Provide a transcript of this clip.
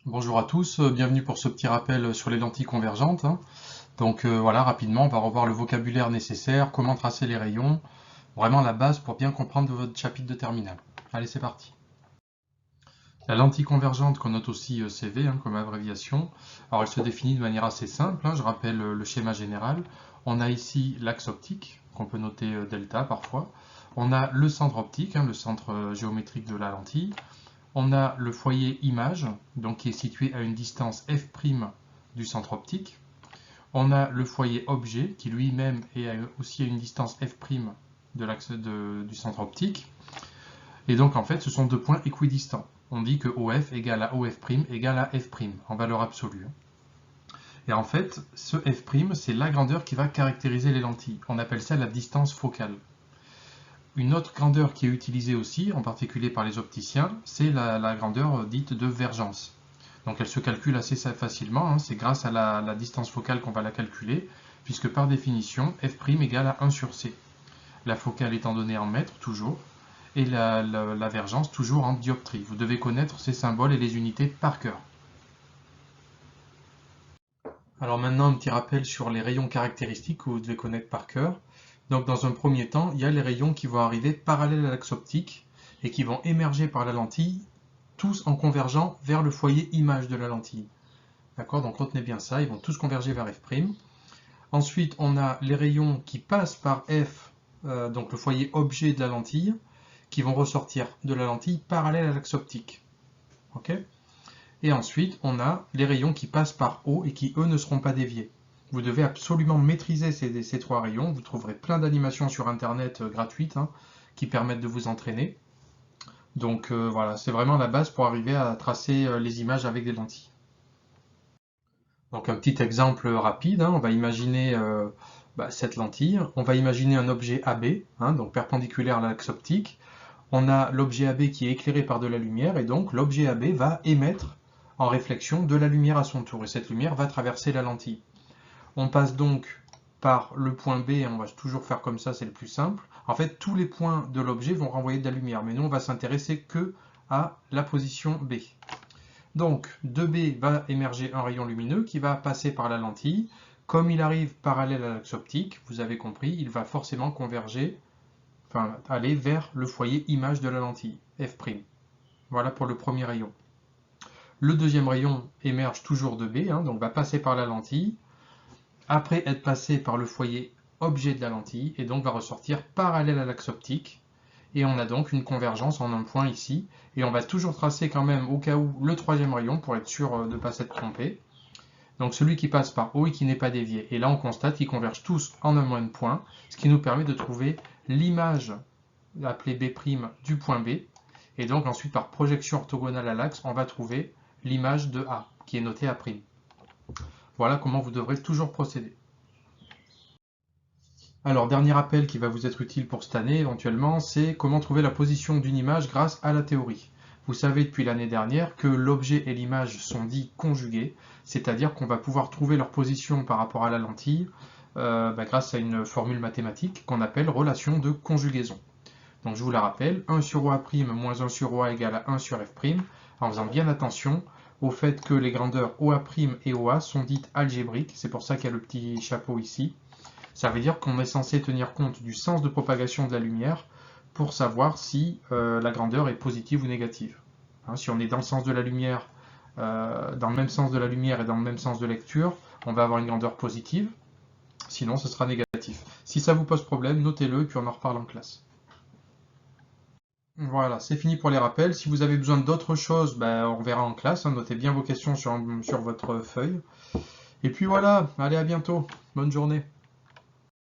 Bonjour à tous, bienvenue pour ce petit rappel sur les lentilles convergentes. Donc voilà, rapidement, on va revoir le vocabulaire nécessaire, comment tracer les rayons, vraiment la base pour bien comprendre votre chapitre de terminale. Allez, c'est parti. La lentille convergente qu'on note aussi CV comme abréviation, alors elle se définit de manière assez simple, je rappelle le schéma général. On a ici l'axe optique, qu'on peut noter delta parfois. On a le centre optique, le centre géométrique de la lentille. On a le foyer image, donc qui est situé à une distance f' du centre optique. On a le foyer objet, qui lui-même est aussi à une distance f' de l'axe du centre optique. Et donc en fait, ce sont deux points équidistants. On dit que OF égale à OF' égale à f' en valeur absolue. Et en fait, ce f', c'est la grandeur qui va caractériser les lentilles. On appelle ça la distance focale. Une autre grandeur qui est utilisée aussi, en particulier par les opticiens, c'est la grandeur dite de vergence. Donc elle se calcule assez facilement, c'est grâce à la distance focale qu'on va la calculer, puisque par définition, f' égale à 1 sur c. La focale étant donnée en mètres, toujours, et la vergence toujours en dioptrie. Vous devez connaître ces symboles et les unités par cœur. Alors maintenant, un petit rappel sur les rayons caractéristiques que vous devez connaître par cœur. Donc dans un premier temps, il y a les rayons qui vont arriver parallèles à l'axe optique et qui vont émerger par la lentille, tous en convergeant vers le foyer image de la lentille. D'accord? Donc retenez bien ça, ils vont tous converger vers f'. Ensuite, on a les rayons qui passent par f, donc le foyer objet de la lentille, qui vont ressortir de la lentille parallèle à l'axe optique. Ok? Et ensuite, on a les rayons qui passent par O et qui, eux, ne seront pas déviés. Vous devez absolument maîtriser ces trois rayons. Vous trouverez plein d'animations sur Internet gratuites qui permettent de vous entraîner. Donc voilà, c'est vraiment la base pour arriver à tracer les images avec des lentilles. Donc un petit exemple rapide, on va imaginer cette lentille. On va imaginer un objet AB, donc perpendiculaire à l'axe optique. On a l'objet AB qui est éclairé par de la lumière, et donc l'objet AB va émettre en réflexion de la lumière à son tour, et cette lumière va traverser la lentille. On passe donc par le point B, et on va toujours faire comme ça, c'est le plus simple. En fait, tous les points de l'objet vont renvoyer de la lumière, mais nous on va s'intéresser que à la position B. Donc de B va émerger un rayon lumineux qui va passer par la lentille. Comme il arrive parallèle à l'axe optique, vous avez compris, il va forcément converger, enfin aller vers le foyer image de la lentille, f'. Voilà pour le premier rayon. Le deuxième rayon émerge toujours de B, donc va passer par la lentille, après être passé par le foyer objet de la lentille, et donc va ressortir parallèle à l'axe optique. Et on a donc une convergence en un point ici, et on va toujours tracer quand même au cas où le troisième rayon pour être sûr de ne pas s'être trompé. Donc celui qui passe par O et qui n'est pas dévié. Et là on constate qu'ils convergent tous en un même point, ce qui nous permet de trouver l'image appelée B' du point B. Et donc ensuite par projection orthogonale à l'axe, on va trouver l'image de A, qui est notée A'. Voilà comment vous devrez toujours procéder. Alors, dernier rappel qui va vous être utile pour cette année éventuellement, c'est comment trouver la position d'une image grâce à la théorie. Vous savez depuis l'année dernière que l'objet et l'image sont dits conjugués, c'est-à-dire qu'on va pouvoir trouver leur position par rapport à la lentille grâce à une formule mathématique qu'on appelle relation de conjugaison. Donc je vous la rappelle, 1 sur OA' moins 1 sur OA égale à 1 sur F', en faisant bien attention au fait que les grandeurs OA' et OA sont dites algébriques, c'est pour ça qu'il y a le petit chapeau ici. Ça veut dire qu'on est censé tenir compte du sens de propagation de la lumière pour savoir si la grandeur est positive ou négative. Si on est dans le sens de la lumière, dans le même sens de la lumière et dans le même sens de lecture, on va avoir une grandeur positive, sinon ce sera négatif. Si ça vous pose problème, notez-le et puis on en reparle en classe. Voilà, c'est fini pour les rappels. Si vous avez besoin d'autres choses, on verra en classe. Notez bien vos questions sur votre feuille. Et puis voilà, allez à bientôt. Bonne journée.